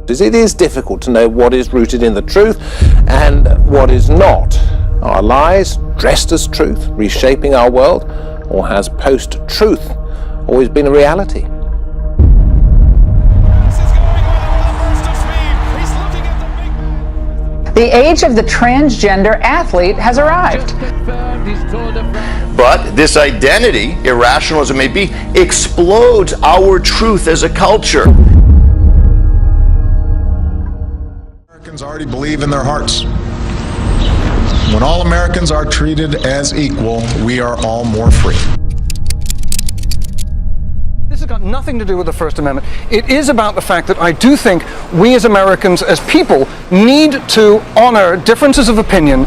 It is difficult to know what is rooted in the truth and what is not. Are lies dressed as truth, reshaping our world, or has post-truth always been a reality? The age of the transgender athlete has arrived. But this identity, irrational as it may be, explodes our truth as a culture. Americans already believe in their hearts. When all Americans are treated as equal, we are all more free. This has got nothing to do with the First Amendment. It is about the fact that I do think we as Americans, as people, need to honor differences of opinion.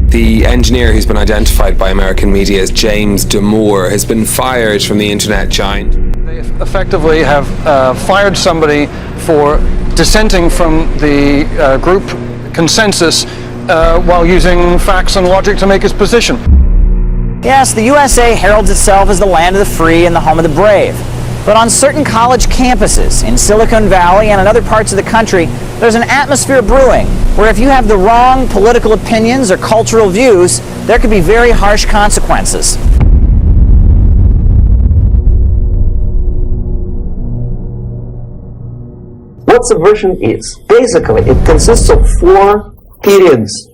The engineer who's been identified by American media as James Damore has been fired from the internet giant. They effectively have fired somebody for dissenting from the group consensus while using facts and logic to make his position. Yes, the USA heralds itself as the land of the free and the home of the brave. But on certain college campuses in Silicon Valley and in other parts of the country, there's an atmosphere brewing where if you have the wrong political opinions or cultural views, there could be very harsh consequences. What subversion is, basically, it consists of 4 periods,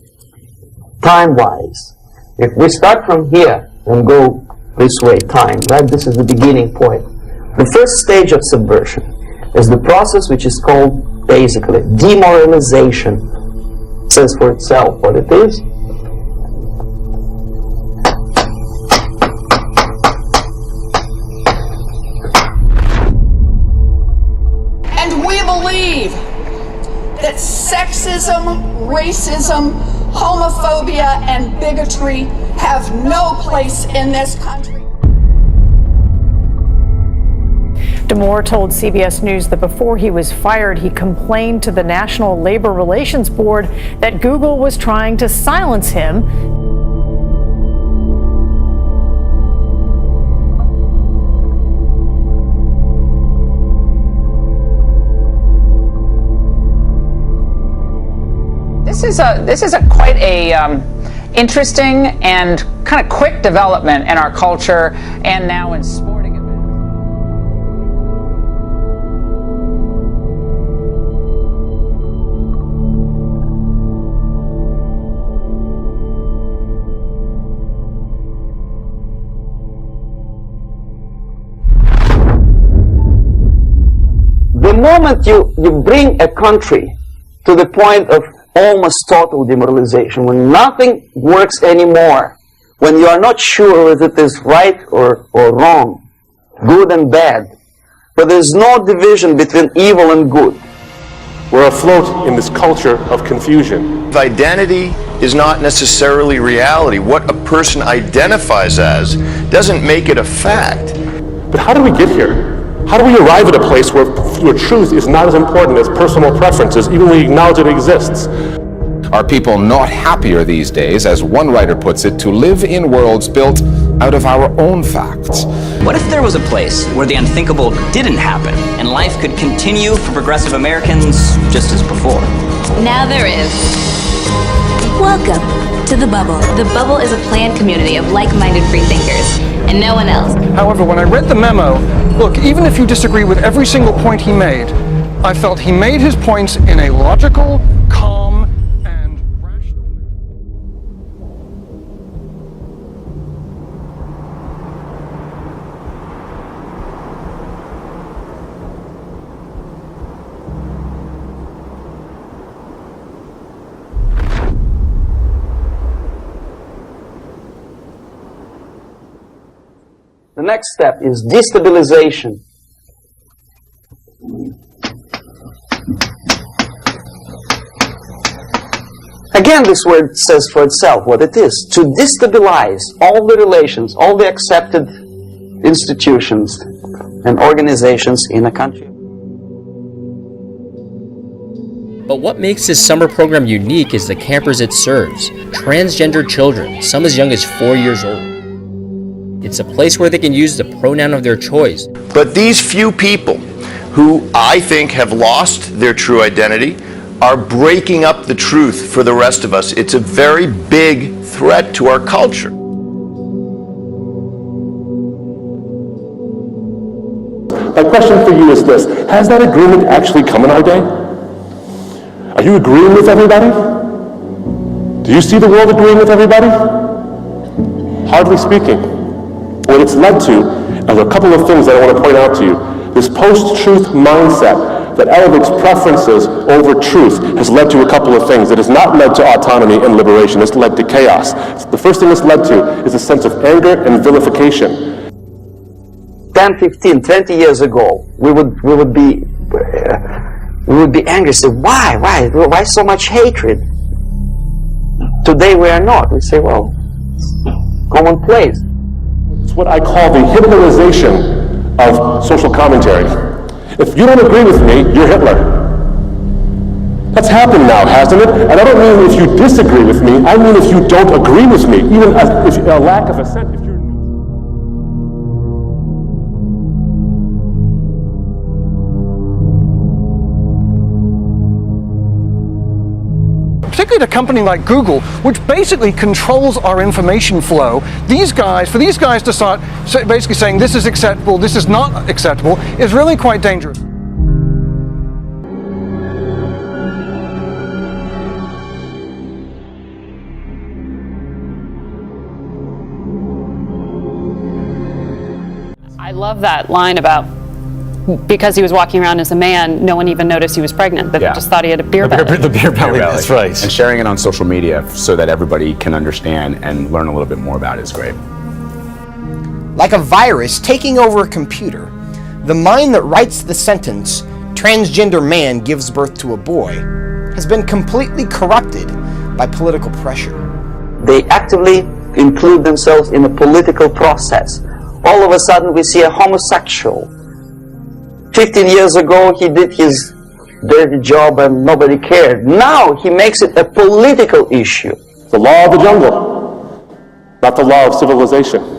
time-wise. If we start from here and go this way, time, right? This is the beginning point. The first stage of subversion is the process which is called, basically, demoralization. It says for itself what it is. And we believe that sexism, racism, homophobia, and bigotry have no place in this country. Damore told CBS News that before he was fired, he complained to the National Labor Relations Board that Google was trying to silence him. This is quite a interesting and kind of quick development in our culture and now in sporting events. The moment you bring a country to the point of almost total demoralization, when nothing works anymore, when you are not sure whether it is right or wrong, good and bad, but there's no division between evil and good. We're afloat in this culture of confusion. Identity is not necessarily reality. What a person identifies as doesn't make it a fact. But how do we get here? How do we arrive at a place where truth is not as important as personal preferences, even when we acknowledge it exists? Are people not happier these days, as one writer puts it, to live in worlds built out of our own facts? What if there was a place where the unthinkable didn't happen, and life could continue for progressive Americans just as before? Now there is. Welcome to The Bubble. The Bubble is a planned community of like-minded free thinkers, and no one else. However, when I read the memo, look, even if you disagree with every single point he made, I felt he made his points in a logical, calm, and rational manner. The next step is destabilization. Again, this word says for itself what it is. To destabilize all the relations, all the accepted institutions and organizations in a country. But what makes this summer program unique is the campers it serves. Transgender children, some as young as 4 years old. It's a place where they can use the pronoun of their choice. But these few people who I think have lost their true identity are breaking up the truth for the rest of us. It's a very big threat to our culture. My question for you is this: has that agreement actually come in our day? Are you agreeing with everybody? Do you see the world agreeing with everybody? Hardly speaking. What it's led to are a couple of things that I want to point out to you. This post-truth mindset that elevates preferences over truth has led to a couple of things. It has not led to autonomy and liberation. It's led to chaos. The first thing it's led to is a sense of anger and vilification. 10, 15, 20 years ago, we would be angry. Say, why so much hatred? Today we are not. We say, well, commonplace. It's what I call the Hitlerization of social commentary. If you don't agree with me, you're Hitler. That's happened now, hasn't it? And I don't mean if you disagree with me, I mean if you don't agree with me, even if a lack of assent. Particularly a company like Google, which basically controls our information flow. For these guys to start basically saying this is acceptable, this is not acceptable, is really quite dangerous. I love that line about because he was walking around as a man, no one even noticed he was pregnant. They just thought he had a beer belly. The beer belly, that's right. And sharing it on social media so that everybody can understand and learn a little bit more about it is great. Like a virus taking over a computer, the mind that writes the sentence, transgender man gives birth to a boy, has been completely corrupted by political pressure. They actively include themselves in a political process. All of a sudden we see a homosexual. 15 years ago, he did his dirty job and nobody cared. Now he makes it a political issue. The law of the jungle, not the law of civilization.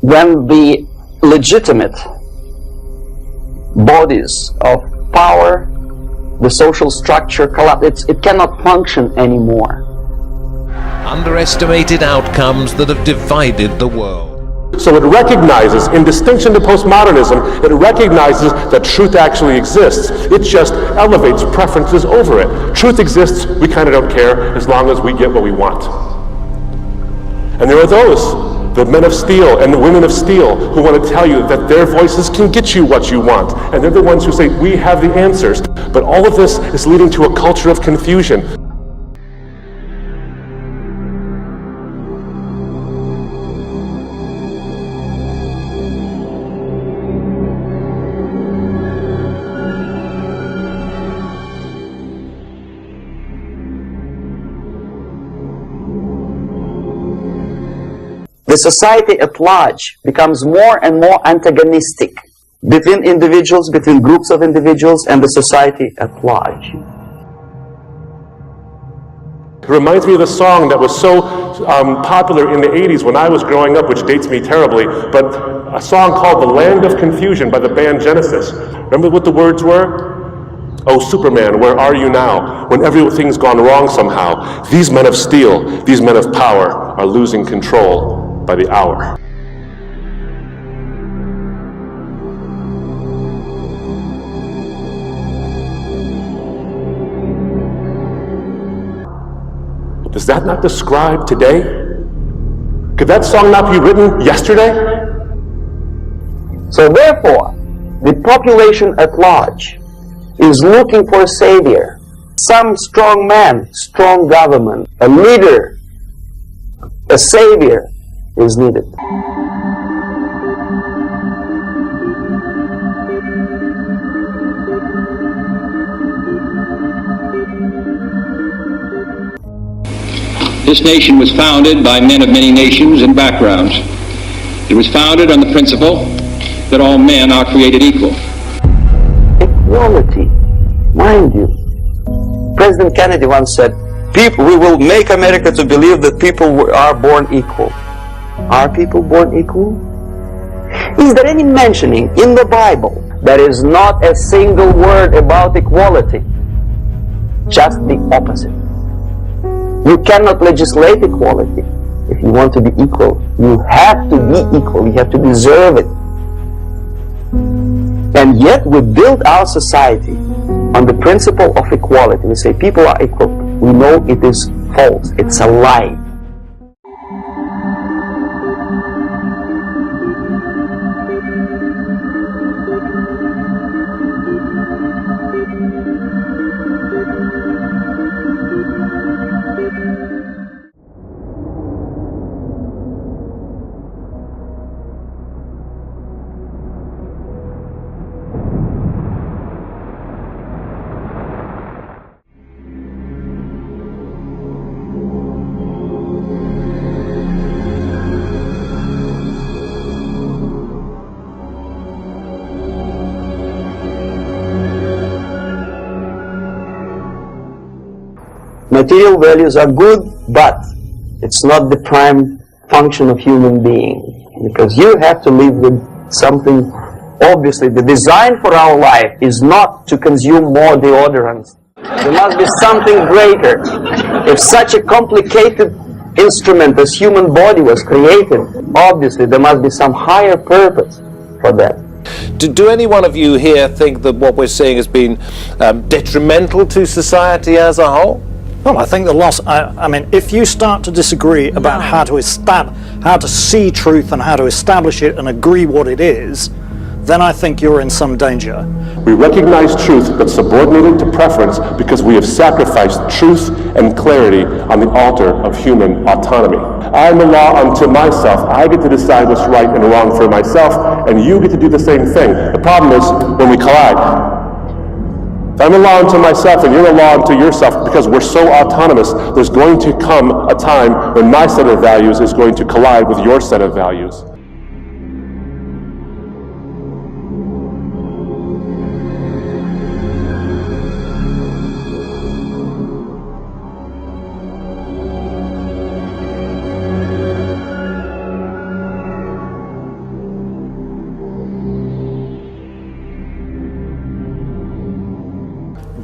When the legitimate bodies of power, the social structure collapse, it cannot function anymore. Underestimated outcomes that have divided the world. So it recognizes, in distinction to postmodernism, it recognizes that truth actually exists. It just elevates preferences over it. Truth exists, we kind of don't care as long as we get what we want. And there are those, the men of steel and the women of steel, who want to tell you that their voices can get you what you want. And they're the ones who say, we have the answers. But all of this is leading to a culture of confusion. The society at large becomes more and more antagonistic between individuals, between groups of individuals, and the society at large. It reminds me of a song that was so popular in the 80s when I was growing up, which dates me terribly, but a song called The Land of Confusion by the band Genesis. Remember what the words were? Oh, Superman, where are you now? When everything's gone wrong somehow. These men of steel, these men of power are losing control by the hour. Does that not describe today? Could that song not be written yesterday? So therefore, the population at large is looking for a savior. Some strong man, strong government, a leader, a savior is needed. This nation was founded by men of many nations and backgrounds. It was founded on the principle that all men are created equal. Equality, mind you. President Kennedy once said, we will make America to believe that people are born equal. Are people born equal? Is there any mentioning in the Bible that is not a single word about equality? Just the opposite. You cannot legislate equality. If you want to be equal, you have to be equal. You have to deserve it. And yet we build our society on the principle of equality. We say people are equal. We know it is false. It's a lie. Material values are good, but it's not the prime function of human being, because you have to live with something. Obviously, the design for our life is not to consume more deodorants. There must be something greater. If such a complicated instrument as human body was created, obviously there must be some higher purpose for that. Do any one of you here think that what we're seeing has been detrimental to society as a whole? Well, I think the loss, I mean, if you start to disagree about how to see truth and how to establish it and agree what it is, then I think you're in some danger. We recognize truth but subordinate it to preference because we have sacrificed truth and clarity on the altar of human autonomy. I am the law unto myself. I get to decide what's right and wrong for myself, and you get to do the same thing. The problem is when we collide. If I'm a law unto myself and you're a law unto yourself, because we're so autonomous, there's going to come a time when my set of values is going to collide with your set of values.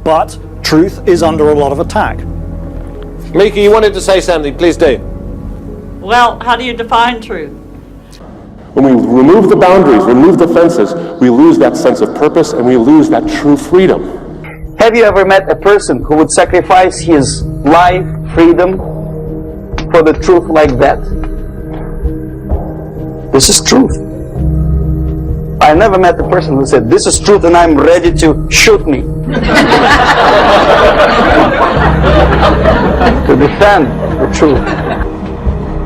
But truth is under a lot of attack. Mika, you wanted to say something, please do. Well, how do you define truth? When we remove the boundaries, remove the fences, we lose that sense of purpose and we lose that true freedom. Have you ever met a person who would sacrifice his life, freedom, for the truth like that? This is truth. I never met a person who said, this is truth and I'm ready to shoot me. To defend the truth.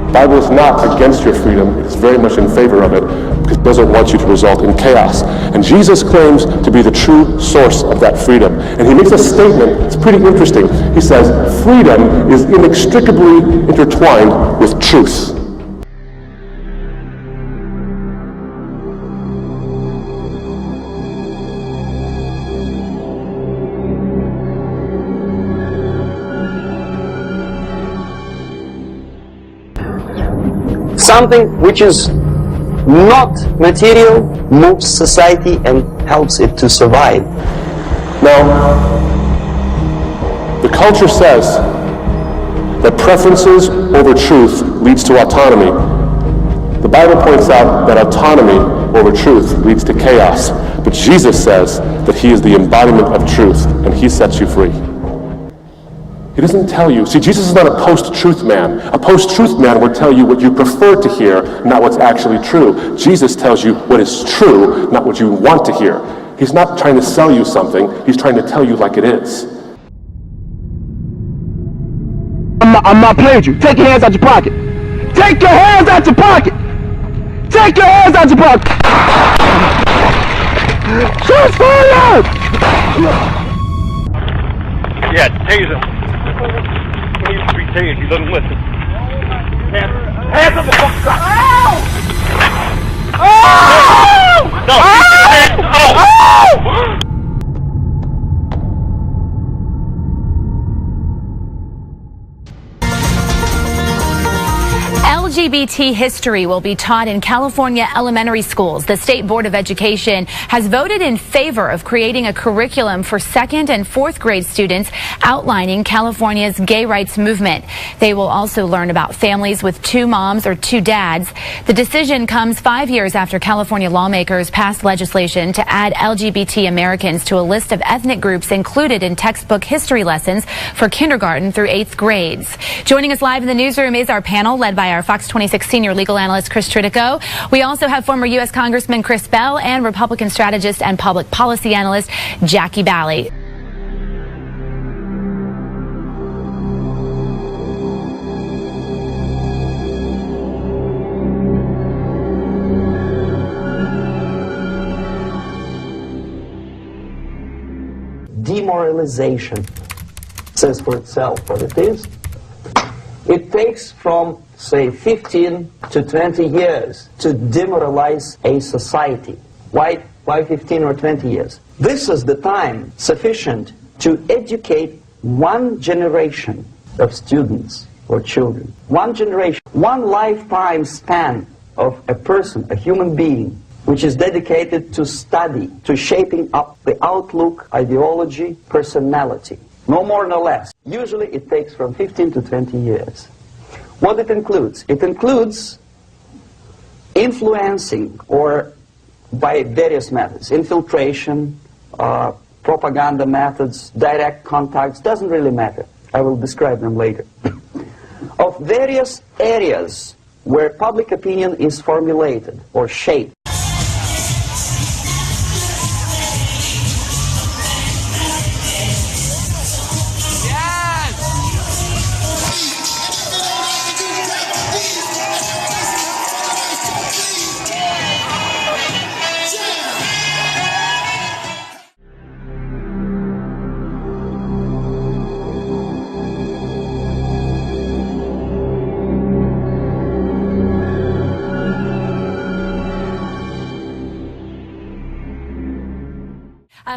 The Bible is not against your freedom, it's very much in favor of it, because it doesn't want you to result in chaos. And Jesus claims to be the true source of that freedom. And he makes a statement, it's pretty interesting. He says, freedom is inextricably intertwined with truth. Something which is not material moves society and helps it to survive. Now, the culture says that preferences over truth leads to autonomy. The Bible points out that autonomy over truth leads to chaos. But Jesus says that he is the embodiment of truth and he sets you free. He doesn't tell you. See, Jesus is not a post-truth man. A post-truth man will tell you what you prefer to hear, not what's actually true. Jesus tells you what is true, not what you want to hear. He's not trying to sell you something. He's trying to tell you like it is. I'm not playing with you. Take your hands out your pocket. Take your hands out your pocket. Take your hands out your pocket. Shots fired! Yeah, tase him. He used to be tased. He doesn't listen. Hands on the fucking ground. No! LGBT history will be taught in California elementary schools. The State Board of Education has voted in favor of creating a curriculum for 2nd and 4th grade students outlining California's gay rights movement. They will also learn about families with 2 moms or 2 dads. The decision comes 5 years after California lawmakers passed legislation to add LGBT Americans to a list of ethnic groups included in textbook history lessons for kindergarten through 8th grades. Joining us live in the newsroom is our panel led by our Fox 26 senior legal analyst Chris Tritico. We also have former U.S. Congressman Chris Bell and Republican strategist and public policy analyst Jackie Bally. Demoralization says for itself what it is. It takes from, say, 15 to 20 years to demoralize a society. Why 15 or 20 years? This is the time sufficient to educate one generation of students or children. One generation, one lifetime span of a person, a human being, which is dedicated to study, to shaping up the outlook, ideology, personality. No more, no less. Usually it takes from 15 to 20 years. What it includes? It includes influencing, or by various methods, infiltration, propaganda methods, direct contacts, doesn't really matter. I will describe them later. Of various areas where public opinion is formulated or shaped.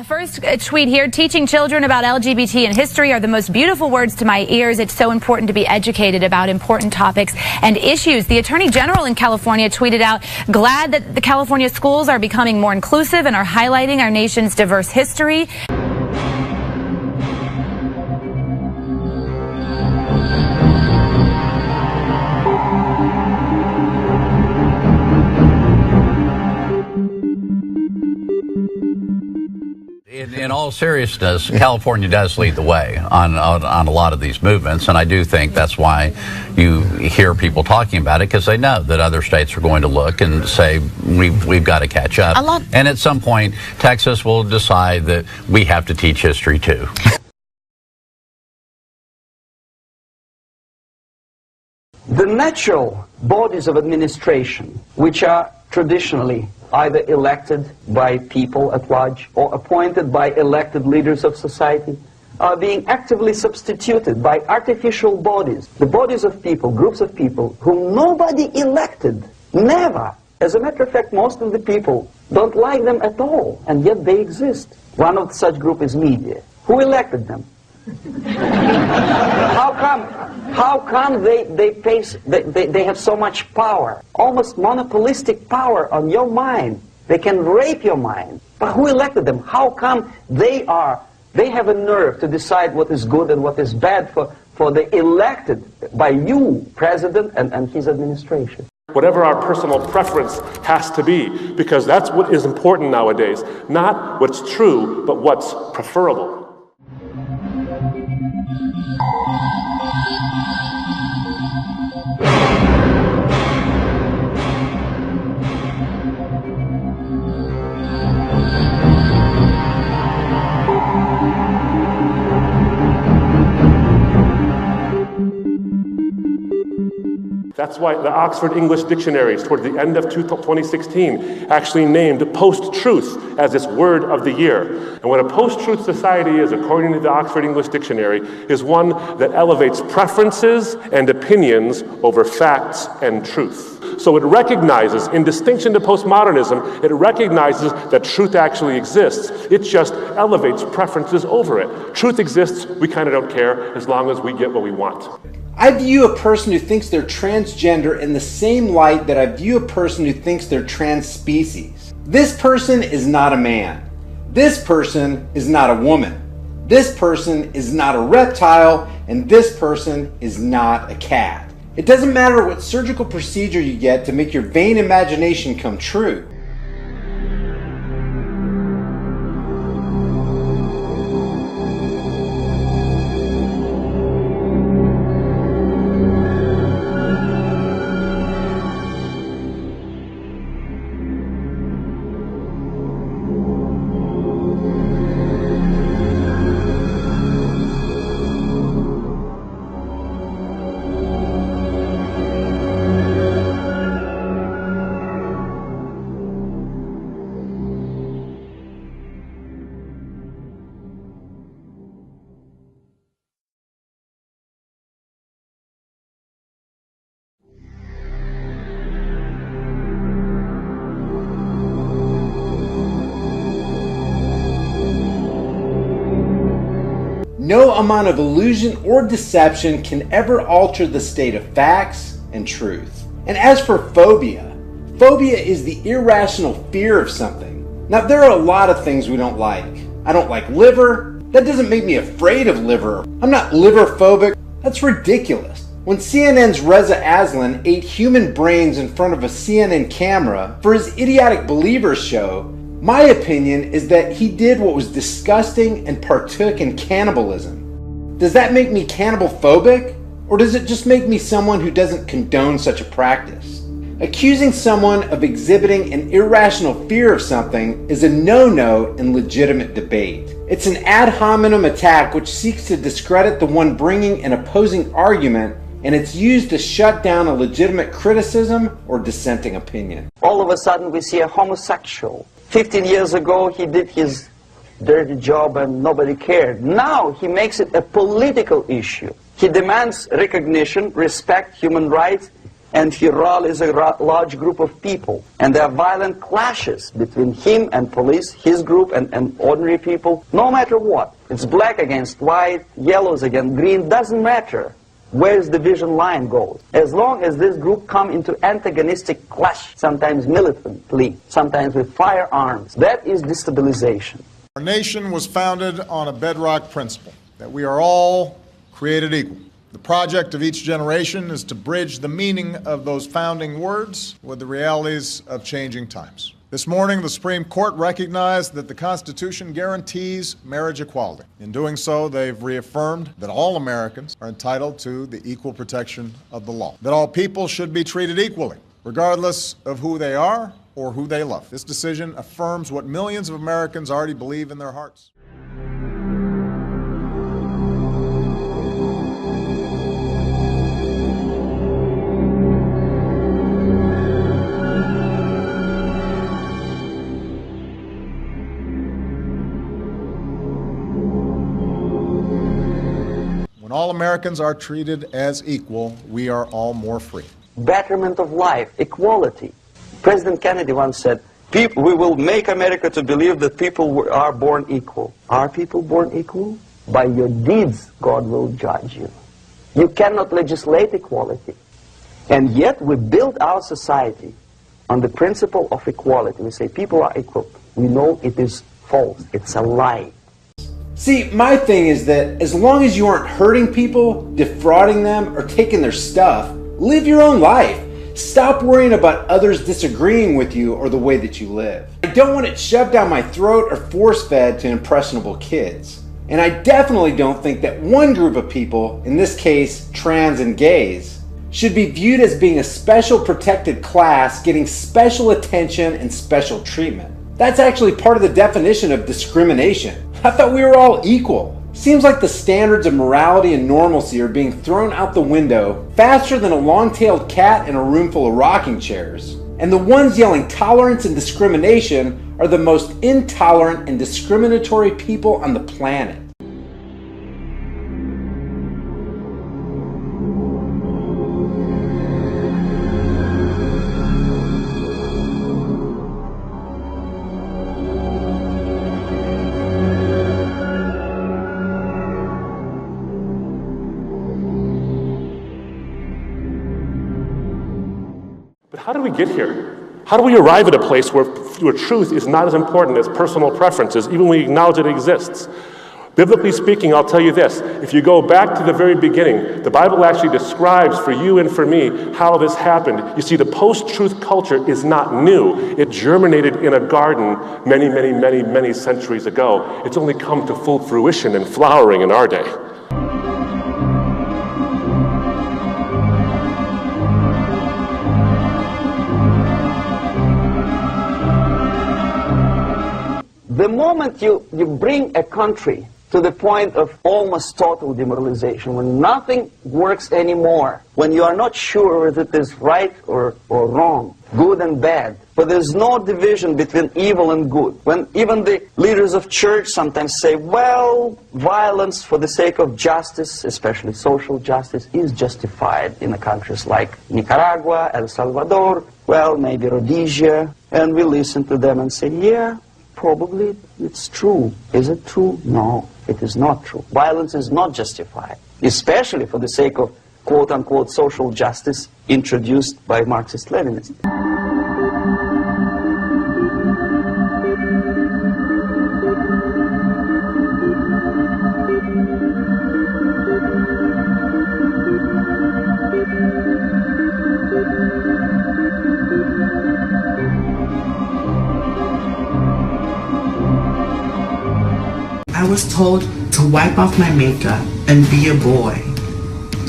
First tweet here, teaching children about LGBT and history are the most beautiful words to my ears. It's so important to be educated about important topics and issues. The Attorney General in California tweeted out, glad that the California schools are becoming more inclusive and are highlighting our nation's diverse history. In all seriousness, California does lead the way on a lot of these movements, and I do think that's why you hear people talking about it, because they know that other states are going to look and say we've got to catch up. And at some point, Texas will decide that we have to teach history too. The natural bodies of administration, which are traditionally either elected by people at large or appointed by elected leaders of society, are being actively substituted by artificial bodies, the bodies of people, groups of people whom nobody elected, never. As a matter of fact, most of the people don't like them at all, and yet they exist. One of such group is media. Who elected them? How come they have so much power, almost monopolistic power on your mind? They can rape your mind. But who elected them? How come they have a nerve to decide what is good and what is bad for the elected by you, president, and his administration? Whatever our personal preference has to be, because that's what is important nowadays. Not what's true, but what's preferable. That's why the Oxford English Dictionaries, toward the end of 2016, actually named post-truth as its word of the year. And what a post-truth society is, according to the Oxford English Dictionary, is one that elevates preferences and opinions over facts and truth. So it recognizes, in distinction to postmodernism, it recognizes that truth actually exists. It just elevates preferences over it. Truth exists, we kind of don't care as long as we get what we want. I view a person who thinks they're transgender in the same light that I view a person who thinks they're trans species. This person is not a man. This person is not a woman. This person is not a reptile, and this person is not a cat. It doesn't matter what surgical procedure you get to make your vain imagination come true. No amount of illusion or deception can ever alter the state of facts and truth. And as for phobia, phobia is the irrational fear of something. Now, there are a lot of things we don't like. I don't like liver. That doesn't make me afraid of liver. I'm not liver phobic. That's ridiculous. When CNN's Reza Aslan ate human brains in front of a CNN camera for his Idiotic Believers show, my opinion is that he did what was disgusting and partook in cannibalism. Does that make me cannibal phobic? Or does it just make me someone who doesn't condone such a practice? Accusing someone of exhibiting an irrational fear of something is a no-no in legitimate debate. It's an ad hominem attack which seeks to discredit the one bringing an opposing argument, and it's used to shut down a legitimate criticism or dissenting opinion. All of a sudden we see a homosexual. 15 years ago he did his dirty job and nobody cared. Now he makes it a political issue. He demands recognition, respect, human rights, and he rallies a large group of people. And there are violent clashes between him and police, his group and ordinary people, no matter what. It's black against white, yellows against green, doesn't matter where the division line goes. As long as this group come into antagonistic clash, sometimes militantly, sometimes with firearms, that is destabilization. Our nation was founded on a bedrock principle, that we are all created equal. The project of each generation is to bridge the meaning of those founding words with the realities of changing times. This morning, the Supreme Court recognized that the Constitution guarantees marriage equality. In doing so, they've reaffirmed that all Americans are entitled to the equal protection of the law, that all people should be treated equally, regardless of who they are or who they love. This decision affirms what millions of Americans already believe in their hearts. All Americans are treated as equal, we are all more free. Betterment of life, equality. President Kennedy once said, we will make America to believe that people are born equal. Are people born equal? By your deeds, God will judge you. You cannot legislate equality. And yet we build our society on the principle of equality. We say people are equal. We know it is false. It's a lie. See, my thing is that as long as you aren't hurting people, defrauding them, or taking their stuff, live your own life. Stop worrying about others disagreeing with you or the way that you live. I don't want it shoved down my throat or force-fed to impressionable kids. And I definitely don't think that one group of people, in this case trans and gays, should be viewed as being a special protected class getting special attention and special treatment. That's actually part of the definition of discrimination. I thought we were all equal. Seems like the standards of morality and normalcy are being thrown out the window faster than a long-tailed cat in a room full of rocking chairs. And the ones yelling tolerance and discrimination are the most intolerant and discriminatory people on the planet. But how do we get here? How do we arrive at a place where truth is not as important as personal preferences, even when we acknowledge it exists? Biblically speaking, I'll tell you this. If you go back to the very beginning, the Bible actually describes for you and for me how this happened. You see, the post-truth culture is not new. It germinated in a garden many, many, many, many centuries ago. It's only come to full fruition and flowering in our day. The moment you bring a country to the point of almost total demoralization, when nothing works anymore, when you are not sure whether it is right or wrong, good and bad, but there's no division between evil and good, when even the leaders of church sometimes say, well, violence for the sake of justice, especially social justice, is justified in the countries like Nicaragua, El Salvador, well, maybe Rhodesia, and we listen to them and say, yeah, probably it's true. Is it true? No, it is not true. Violence is not justified, especially for the sake of quote-unquote social justice introduced by Marxist-Leninists. I was told to wipe off my makeup and be a boy.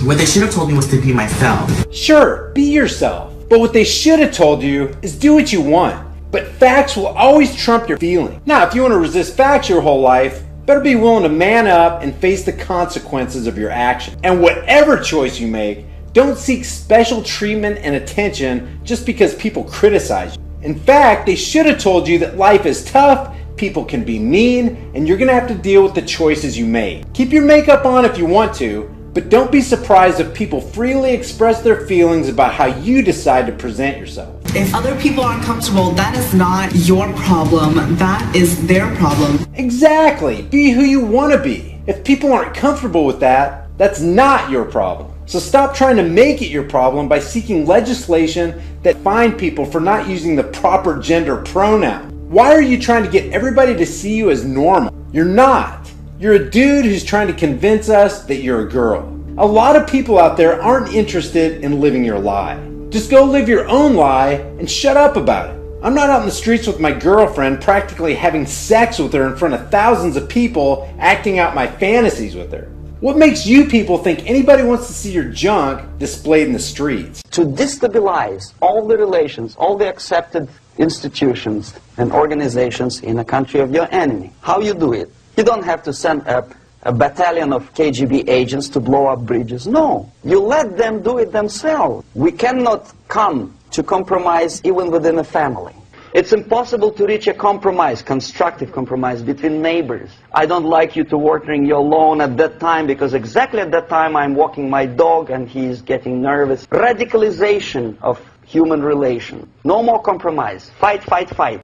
What they should have told me was to be myself. Sure, be yourself. But what they should have told you is do what you want. But facts will always trump your feeling. Now, if you want to resist facts your whole life, better be willing to man up and face the consequences of your action. And whatever choice you make, don't seek special treatment and attention just because people criticize you. In fact, they should have told you that life is tough, people can be mean, and you're going to have to deal with the choices you made. Keep your makeup on if you want to, but don't be surprised if people freely express their feelings about how you decide to present yourself. If other people are uncomfortable, that is not your problem. That is their problem. Exactly. Be who you want to be. If people aren't comfortable with that, that's not your problem. So stop trying to make it your problem by seeking legislation that fine people for not using the proper gender pronoun. Why are you trying to get everybody to see you as normal? You're not. You're a dude who's trying to convince us that you're a girl. A lot of people out there aren't interested in living your lie. Just go live your own lie and shut up about it. I'm not out in the streets with my girlfriend practically having sex with her in front of thousands of people acting out my fantasies with her. What makes you people think anybody wants to see your junk displayed in the streets? To destabilize all the relations, all the accepted institutions and organizations in a country of your enemy. How you do it? You don't have to send a battalion of KGB agents to blow up bridges. No, you let them do it themselves. We cannot come to compromise even within a family. It's impossible to reach a compromise, constructive compromise between neighbors. I don't like you to watering your lawn at that time because exactly at that time I'm walking my dog and he's getting nervous. Radicalization of human relation. No more compromise. Fight, fight, fight.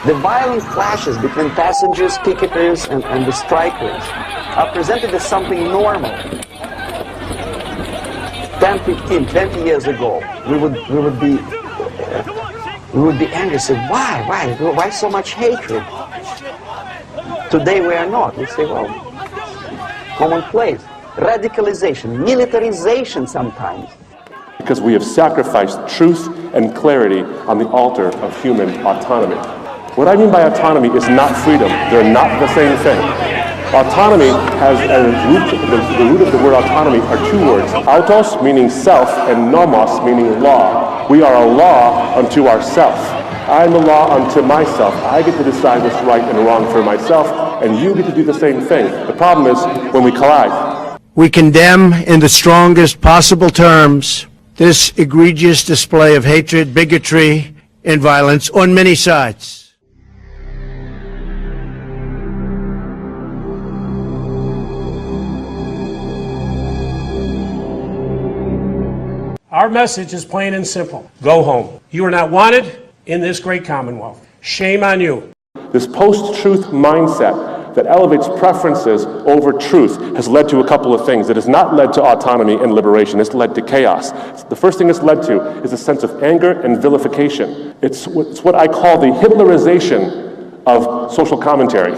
The violent clashes between passengers, picketers, and the strikers are presented as something normal. 10, 15, 20 years ago, we would be angry, say, why so much hatred? Today we are not. We say, well, commonplace. Radicalization, militarization sometimes. Because we have sacrificed truth and clarity on the altar of human autonomy. What I mean by autonomy is not freedom. They're not the same thing. Autonomy has the root of the word autonomy are two words. Autos meaning self and nomos meaning law. We are a law unto ourselves. I'm the law unto myself. I get to decide what's right and wrong for myself, and you get to do the same thing. The problem is when we collide. We condemn in the strongest possible terms this egregious display of hatred, bigotry, and violence on many sides. Our message is plain and simple. Go home. You are not wanted in this great Commonwealth. Shame on you. This post-truth mindset that elevates preferences over truth has led to a couple of things. It has not led to autonomy and liberation. It's led to chaos. The first thing it's led to is a sense of anger and vilification. It's what I call the Hitlerization of social commentary.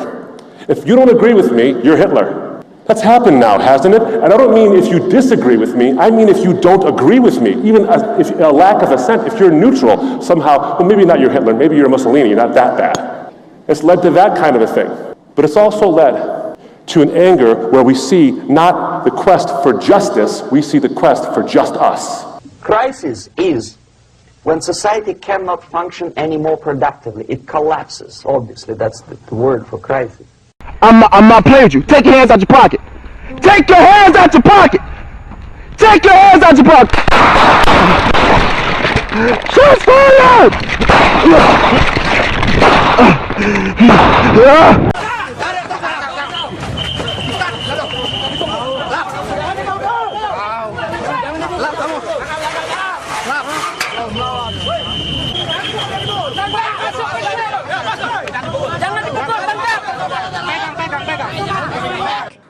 If you don't agree with me, you're Hitler. That's happened now, hasn't it? And I don't mean if you disagree with me, I mean if you don't agree with me. Even if a lack of assent, if you're neutral somehow, well, maybe not you're Hitler, maybe you're Mussolini, you're not that bad. It's led to that kind of a thing. But it's also led to an anger where we see not the quest for justice, we see the quest for just us. Crisis is when society cannot function any more productively. It collapses, obviously. That's the word for crisis. I'm not playing with you. Take your hands out your pocket. Take your hands out your pocket. Take your hands out your pocket. Shots fired!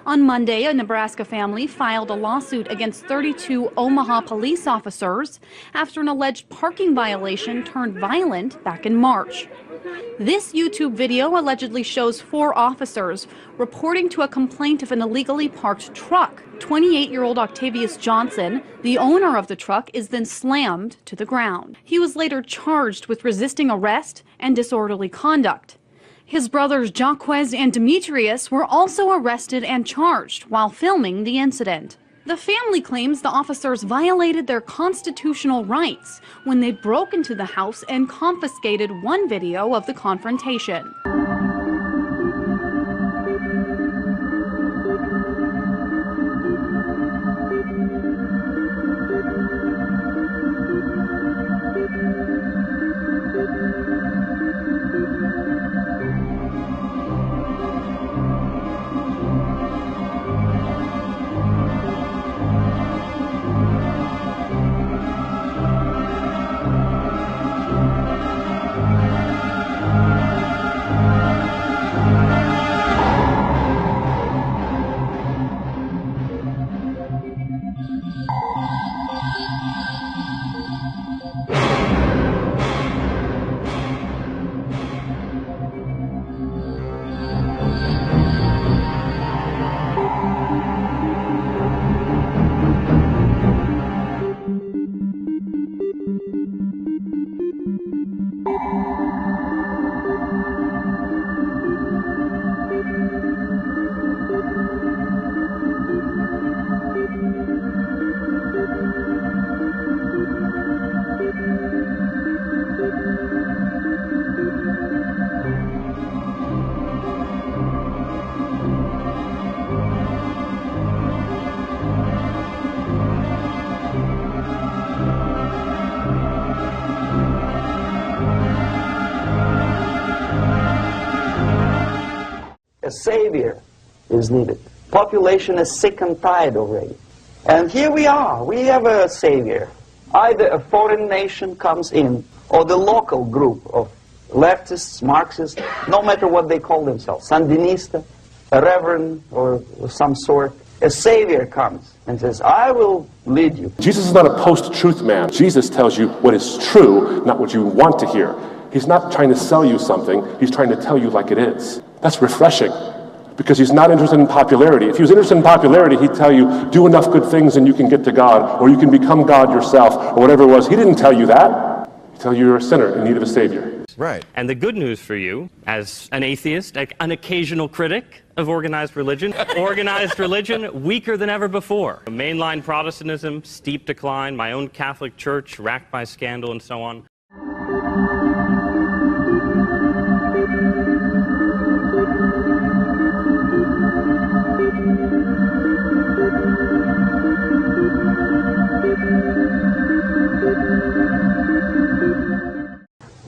On Monday, a Nebraska family filed a lawsuit against 32 Omaha police officers after an alleged parking violation turned violent back in March. This YouTube video allegedly shows 4 officers reporting to a complaint of an illegally parked truck. 28-year-old Octavius Johnson, the owner of the truck, is then slammed to the ground. He was later charged with resisting arrest and disorderly conduct. His brothers Jaquez and Demetrius were also arrested and charged while filming the incident. The family claims the officers violated their constitutional rights when they broke into the house and confiscated one video of the confrontation. A savior is needed. Population is sick and tired already. And here we are. We have a savior. Either a foreign nation comes in, or the local group of leftists, Marxists, no matter what they call themselves, Sandinista, a reverend or some sort, a savior comes and says, I will lead you. Jesus is not a post-truth man. Jesus tells you what is true, not what you want to hear. He's not trying to sell you something. He's trying to tell you like it is. That's refreshing, because he's not interested in popularity. If he was interested in popularity, he'd tell you, do enough good things and you can get to God, or you can become God yourself, or whatever it was. He didn't tell you that. He'd tell you you're a sinner in need of a savior. Right. And the good news for you, as an atheist, an occasional critic of organized religion weaker than ever before. Mainline Protestantism, steep decline, my own Catholic Church racked by scandal and so on.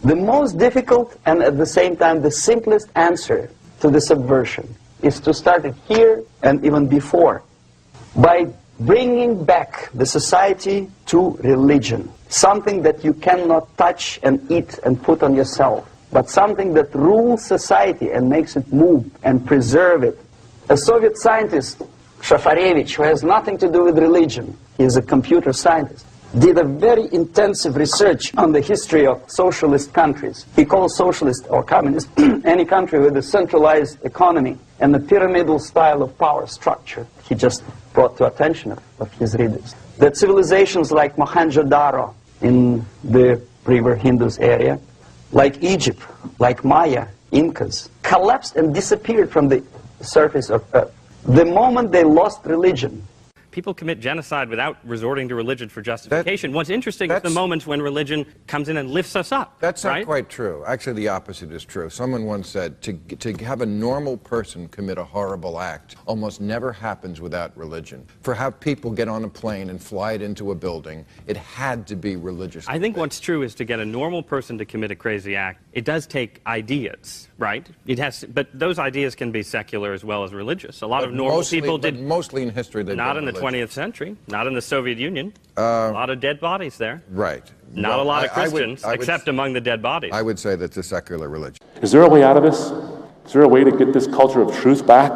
The most difficult and at the same time the simplest answer to the subversion is to start it here and even before, by bringing back the society to religion, something that you cannot touch and eat and put on yourself, but something that rules society and makes it move and preserve it. A Soviet scientist, Shafarevich, who has nothing to do with religion, he is a computer scientist, did a very intensive research on the history of socialist countries. He calls socialist or communist any country with a centralized economy and a pyramidal style of power structure. He just brought to attention of his readers that civilizations like Mohenjo-Daro in the river Indus area, like Egypt, like Maya, Incas, collapsed and disappeared from the surface of Earth the moment they lost religion. People commit genocide without resorting to religion for justification. What's interesting is the moment when religion comes in and lifts us up. That's not quite true. Actually, the opposite is true. Someone once said, to have a normal person commit a horrible act almost never happens without religion. For have people get on a plane and fly it into a building, it had to be religious. I think what's true is to get a normal person to commit a crazy act, it does take ideas, right? It has, but those ideas can be secular as well as religious. A lot of normal people did. Mostly in history, they've not been in the religious. 20th century, not in the Soviet Union. A lot of dead bodies there. Right. Not a lot of Christians, except among the dead bodies. I would say that's a secular religion. Is there a way out of this? Is there a way to get this culture of truth back?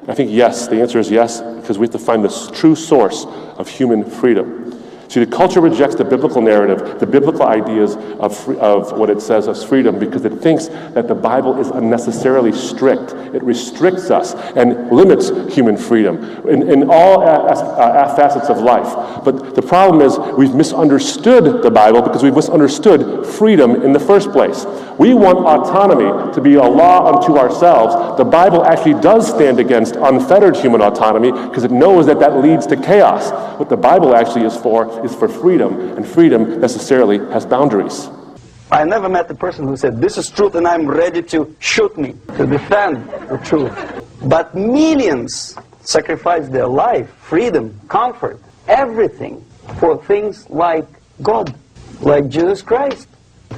I think yes. The answer is yes, because we have to find the true source of human freedom. See, the culture rejects the biblical narrative, the biblical ideas of what it says as freedom, because it thinks that the Bible is unnecessarily strict. It restricts us and limits human freedom in all facets of life. But the problem is we've misunderstood the Bible because we've misunderstood freedom in the first place. We want autonomy to be a law unto ourselves. The Bible actually does stand against unfettered human autonomy because it knows that that leads to chaos. What the Bible actually is for freedom, and freedom necessarily has boundaries. I never met a person who said, this is truth and I'm ready to shoot me, to defend the truth. But millions sacrifice their life, freedom, comfort, everything for things like God, like Jesus Christ.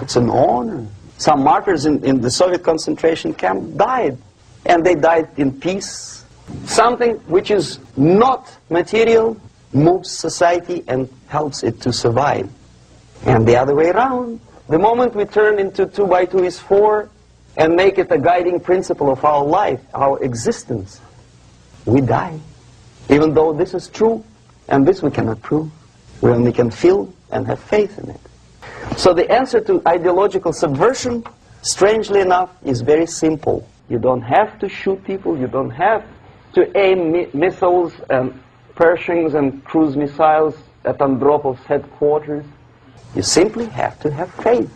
It's an honor. Some martyrs in the Soviet concentration camp died, and they died in peace. Something which is not material moves society and helps it to survive. And the other way around, the moment we turn into 2 by 2 is 4 and make it a guiding principle of our life, our existence, we die. Even though this is true, and this we cannot prove. We only can feel and have faith in it. So the answer to ideological subversion, strangely enough, is very simple. You don't have to shoot people, you don't have to aim missiles and Pershings and cruise missiles at Andropov's headquarters. You simply have to have faith.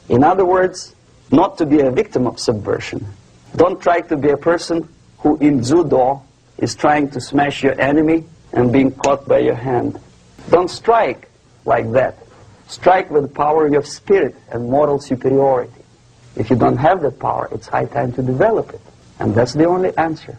In other words, not to be a victim of subversion. Don't try to be a person who in judo is trying to smash your enemy and being caught by your hand. Don't strike like that. Strike with the power of your spirit and moral superiority. If you don't have that power, it's high time to develop it. And that's the only answer.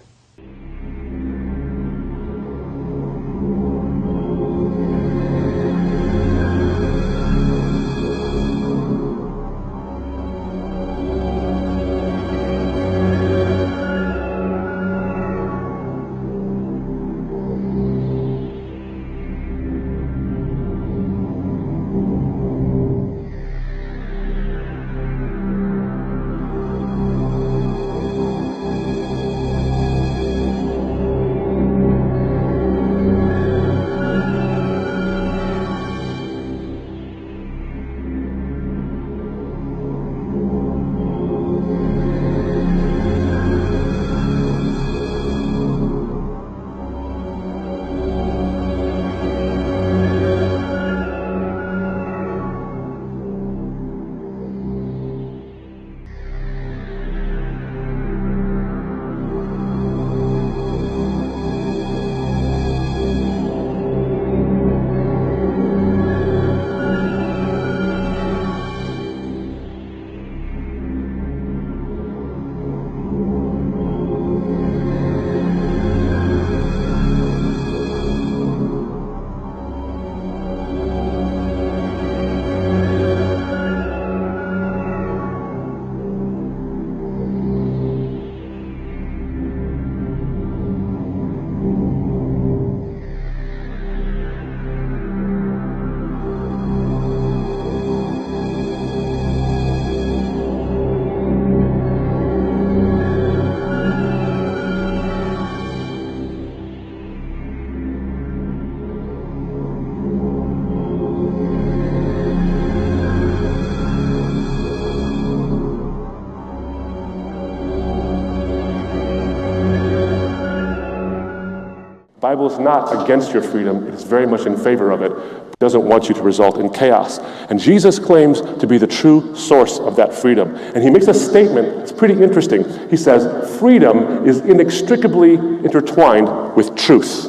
Bible is not against your freedom. It is very much in favor of it. It doesn't want you to result in chaos. And Jesus claims to be the true source of that freedom. And he makes a statement, it's pretty interesting. He says, freedom is inextricably intertwined with truth.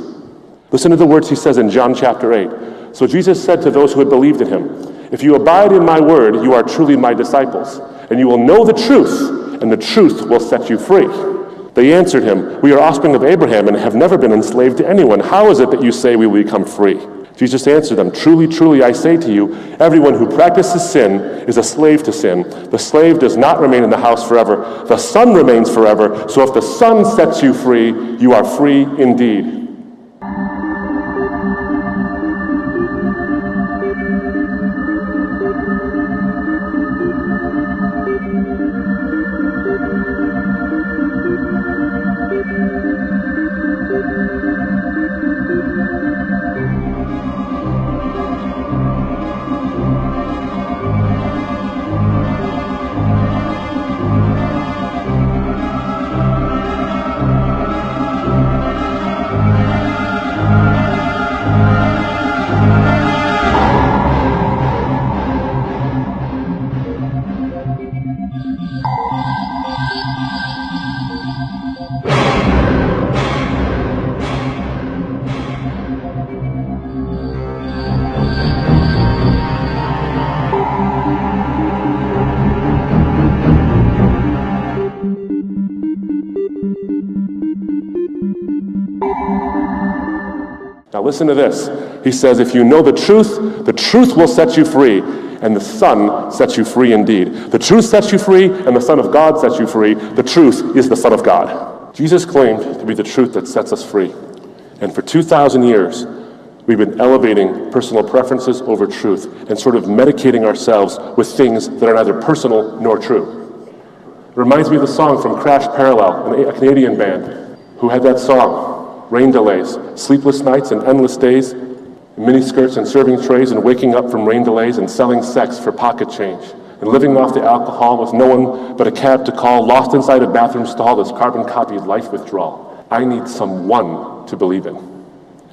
Listen to the words he says in John chapter 8. So Jesus said to those who had believed in him, if you abide in my word, you are truly my disciples, and you will know the truth, and the truth will set you free. They answered him, we are offspring of Abraham and have never been enslaved to anyone. How is it that you say we will become free? Jesus answered them, truly, truly, I say to you, everyone who practices sin is a slave to sin. The slave does not remain in the house forever. The Son remains forever. So if the Son sets you free, you are free indeed. Now listen to this. He says, if you know the truth will set you free, and the Son sets you free indeed. The truth sets you free, and the Son of God sets you free. The truth is the Son of God. Jesus claimed to be the truth that sets us free. And for 2,000 years, we've been elevating personal preferences over truth and sort of medicating ourselves with things that are neither personal nor true. It reminds me of the song from Crash Parallel, a Canadian band, who had that song. Rain delays, sleepless nights and endless days, miniskirts and serving trays and waking up from rain delays and selling sex for pocket change and living off the alcohol with no one but a cab to call, lost inside a bathroom stall, this carbon copy life withdrawal. I need someone to believe in.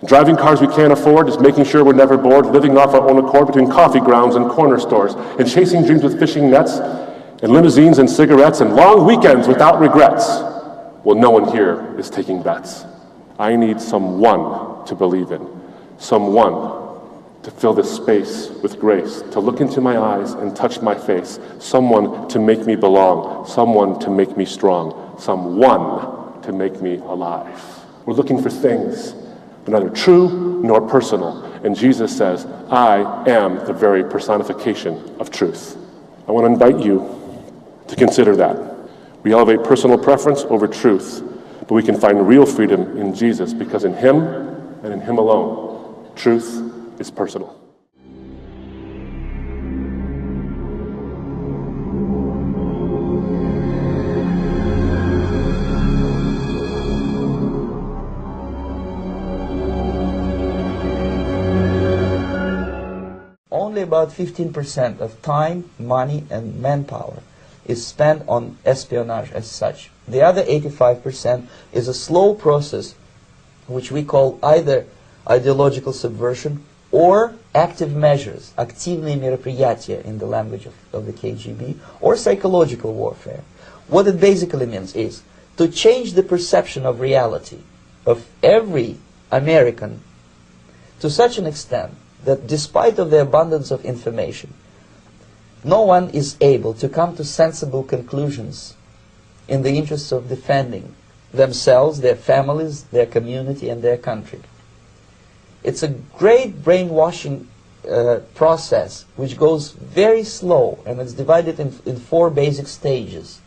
Driving cars we can't afford, just making sure we're never bored, living off our own accord between coffee grounds and corner stores, and chasing dreams with fishing nets, and limousines and cigarettes, and long weekends without regrets. Well, no one here is taking bets. I need someone to believe in, someone to fill this space with grace, to look into my eyes and touch my face, someone to make me belong, someone to make me strong, someone to make me alive. We're looking for things, but neither true nor personal. And Jesus says, I am the very personification of truth. I want to invite you to consider that. We elevate personal preference over truth. But we can find real freedom in Jesus because in him and in him alone, truth is personal. Only about 15% of time, money, and manpower is spent on espionage as such. The other 85% is a slow process which we call either ideological subversion or active measures, активные мероприятия in the language of the KGB, or psychological warfare. What it basically means is to change the perception of reality of every American to such an extent that despite of the abundance of information, no one is able to come to sensible conclusions in the interests of defending themselves, their families, their community, and their country. It's a great brainwashing process which goes very slow, and it's divided in 4 basic stages.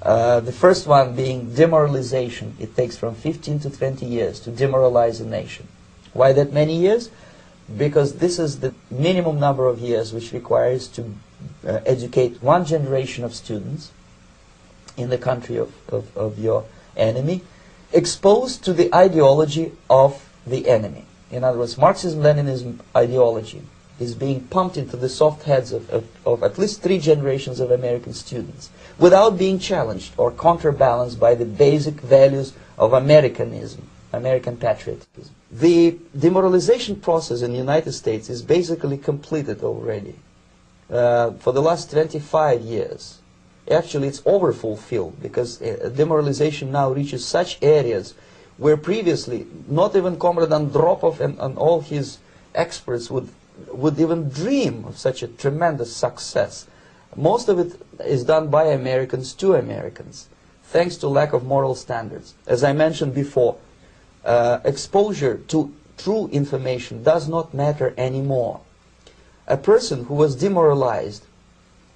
The first one being demoralization. It takes from 15 to 20 years to demoralize a nation. Why that many years? Because this is the minimum number of years which requires to educate one generation of students in the country of your enemy, exposed to the ideology of the enemy. In other words, Marxism-Leninism ideology is being pumped into the soft heads of at least 3 generations of American students without being challenged or counterbalanced by the basic values of Americanism, American patriotism. The demoralization process in the United States is basically completed already. For the last 25 years. Actually, it's overfulfilled because demoralization now reaches such areas where previously not even Comrade Andropov and all his experts would even dream of such a tremendous success. Most of it is done by Americans to Americans, thanks to lack of moral standards. As I mentioned before, exposure to true information does not matter anymore. A person who was demoralized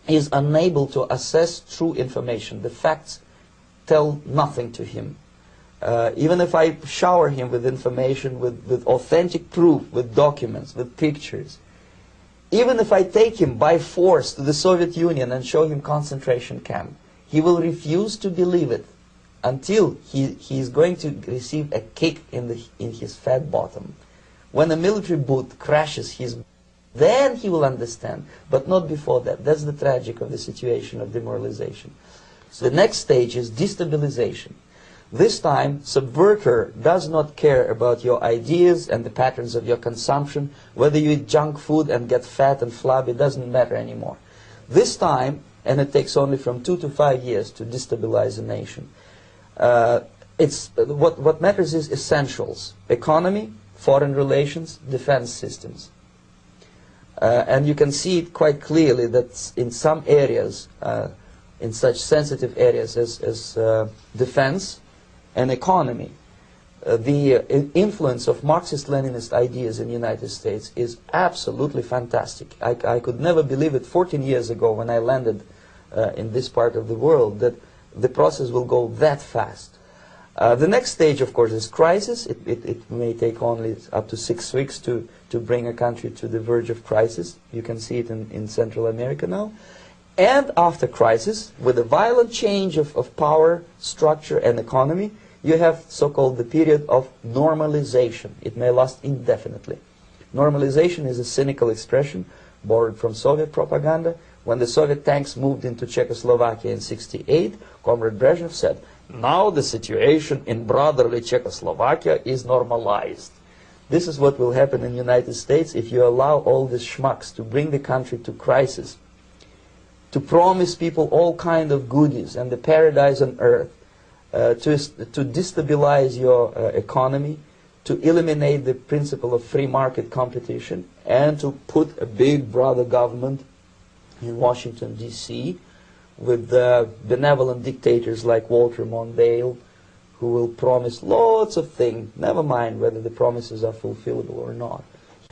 is unable to assess true information. The facts tell nothing to him. Even if I shower him with information, with authentic proof, with documents, with pictures, even if I take him by force to the Soviet Union and show him concentration camp, he will refuse to believe it until he is going to receive a kick in his fat bottom. When a military boot crashes his, then he will understand, but not before that. That's the tragic of the situation of demoralization. So the next stage is destabilization. This time, subverter does not care about your ideas and the patterns of your consumption. Whether you eat junk food and get fat and flabby, it doesn't matter anymore. This time, and it takes only from 2 to 5 years to destabilize a nation, what matters is essentials: economy, foreign relations, defense systems. And you can see it quite clearly that in some areas, in such sensitive areas as defense and economy, the influence of Marxist-Leninist ideas in the United States is absolutely fantastic. I could never believe it 14 years ago when I landed in this part of the world that the process will go that fast. The next stage, of course, is crisis. It may take only up to 6 weeks to bring a country to the verge of crisis. You can see it in Central America now. And after crisis, with a violent change of power, structure, and economy, you have so-called the period of normalization. It may last indefinitely. Normalization is a cynical expression borrowed from Soviet propaganda. When the Soviet tanks moved into Czechoslovakia in '68, Comrade Brezhnev said, "Now the situation in brotherly Czechoslovakia is normalized." This is what will happen in the United States if you allow all these schmucks to bring the country to crisis, to promise people all kind of goodies and the paradise on earth, to destabilize your economy, to eliminate the principle of free market competition, and to put a big brother government in Washington, D.C., with benevolent dictators like Walter Mondale, who will promise lots of things, never mind whether the promises are fulfillable or not.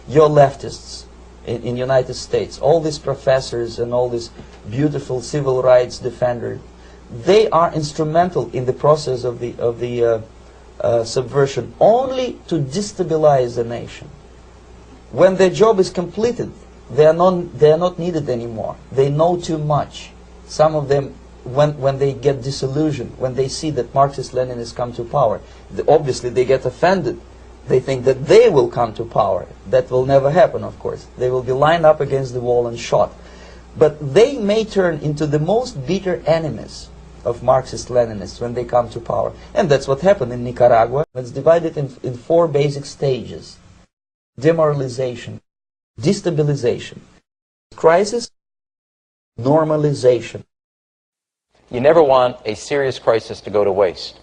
Your leftists in the United States, all these professors and all these beautiful civil rights defenders, they are instrumental in the process of the subversion only to destabilize the nation. When their job is completed, they are not needed anymore. They know too much. Some of them, when they get disillusioned, when they see that Marxist-Leninists come to power, obviously they get offended. They think that they will come to power. That will never happen, of course. They will be lined up against the wall and shot. But they may turn into the most bitter enemies of Marxist-Leninists when they come to power. And that's what happened in Nicaragua. It's divided in 4 basic stages: demoralization, destabilization, crisis, normalization. You never want a serious crisis to go to waste.